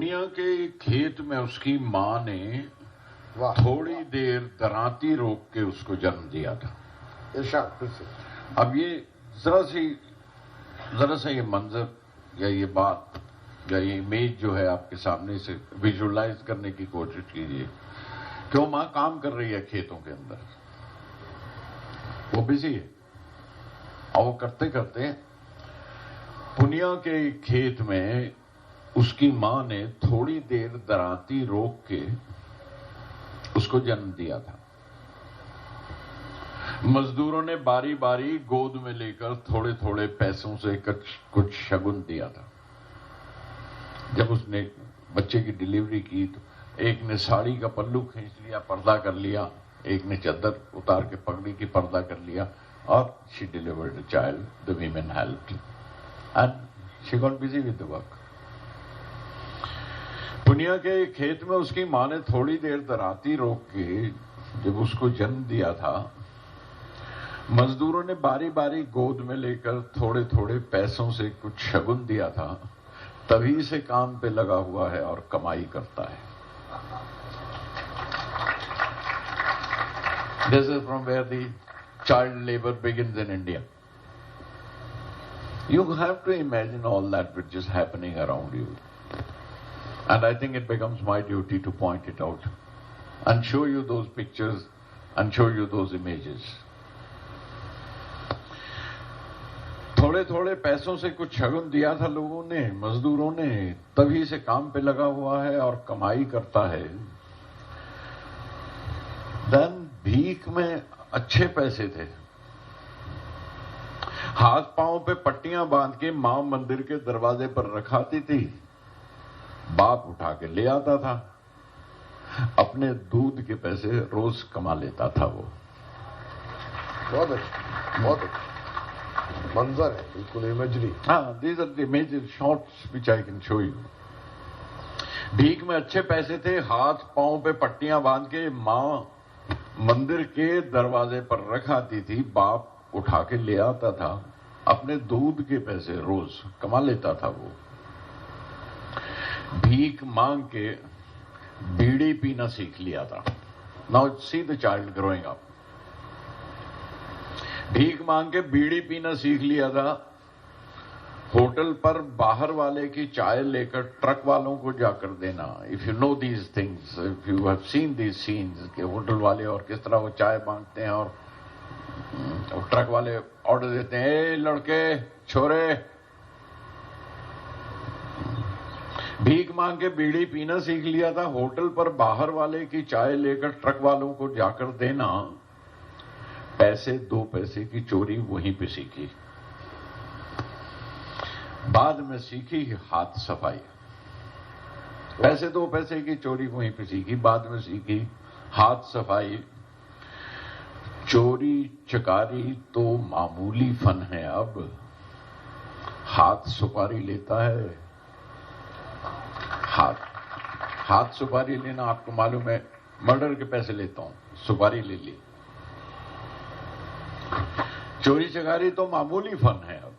पुनिया के खेत में उसकी मां ने थोड़ी देर दरांती रोक के उसको जन्म दिया था। फिर से अब ये जरा सा ये मंजर या ये बात या ये इमेज जो है आपके सामने से विजुअलाइज करने की कोशिश कीजिए कि वो मां काम कर रही है खेतों के अंदर, वो बिजी है और वो करते करते पुनिया के खेत में उसकी मां ने थोड़ी देर दरांती रोक के उसको जन्म दिया था। मजदूरों ने बारी बारी गोद में लेकर थोड़े थोड़े पैसों से कुछ शगुन दिया था। जब उसने बच्चे की डिलीवरी की तो एक ने साड़ी का पल्लू खींच लिया, पर्दा कर लिया, एक ने चादर उतार के पगड़ी की पर्दा कर लिया और she delivered the child. The women helped and she got busy with the work. Punia के खेत में उसकी मां ने थोड़ी देर दरांती रोक के जब उसको जन्म दिया था, मजदूरों ने बारी बारी गोद में लेकर थोड़े थोड़े पैसों से कुछ शगुन दिया था। तभी से काम पे लगा हुआ है और कमाई करता है। This is from where the child labor begins in India. You have to imagine all that which is happening around you. And I think it becomes my duty to point it out and show you those pictures and show you those images. थोड़े थोड़े पैसों से कुछ शगुन दिया था लोगों ने, मजदूरों ने, तभी से काम पे लगा हुआ है और कमाई करता है। देन भीख में अच्छे पैसे थे। हाथ पांव पे पट्टियां बांध के मां मंदिर के दरवाजे पर रखाती थी, बाप उठा के ले आता था। अपने दूध के पैसे रोज कमा लेता था वो। बहुत अच्छा, बहुत अच्छा मंजर है, बिल्कुल इमेजरी। हाँ, these are the images, shots which I can show you. भीख में अच्छे पैसे थे, हाथ पांव पे पट्टियां बांध के मां मंदिर के दरवाजे पर रखाती थी, बाप उठा के ले आता था। अपने दूध के पैसे रोज कमा लेता था वो। भीख मांग के बीड़ी पीना सीख लिया था। Now see the child growing up. भीख मांग के बीड़ी पीना सीख लिया था। होटल पर बाहर वाले की चाय लेकर ट्रक वालों को जाकर देना। If you know these things, if you have seen these scenes कि होटल वाले और किस तरह वो चाय मांगते हैं और ट्रक वाले ऑर्डर देते हैं, ए लड़के छोरे। भीख मांग के बीड़ी पीना सीख लिया था। होटल पर बाहर वाले की चाय लेकर ट्रक वालों को जाकर देना। पैसे 2 पैसे की चोरी वहीं पे सीखी। बाद में सीखी हाथ सफाई। पैसे 2 पैसे की चोरी वहीं पे सीखी, बाद में सीखी हाथ सफाई। चोरी चकारी तो मामूली फन है अब। हाथ सुपारी लेता है। हाथ सुपारी लेना आपको मालूम है, मर्डर के पैसे लेता हूं, सुपारी ले ली। चोरी चकारी तो मामूली फन है अब।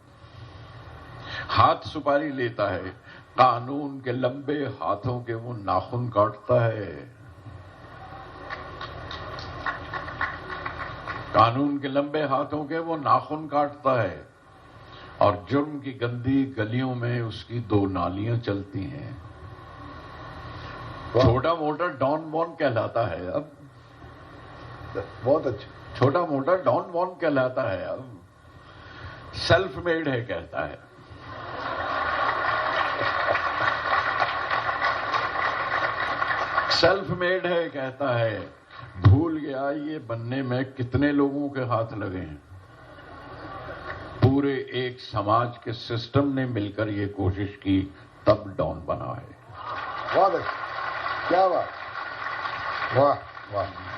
हाथ सुपारी लेता है। कानून के लंबे हाथों के वो नाखून काटता है। कानून के लंबे हाथों के वो नाखून काटता है और जुर्म की गंदी गलियों में उसकी 2 नालियां चलती हैं। छोटा मोटा डॉन बॉन कहलाता है अब। बहुत अच्छा। छोटा मोटा डॉन बॉन कहलाता है अब। सेल्फ मेड है कहता है। सेल्फ मेड है कहता है। भूल गया ये बनने में कितने लोगों के हाथ लगे हैं। पूरे एक समाज के सिस्टम ने मिलकर ये कोशिश की, तब डॉन बना है। बहुत अच्छा, क्या बात, वाह वाह।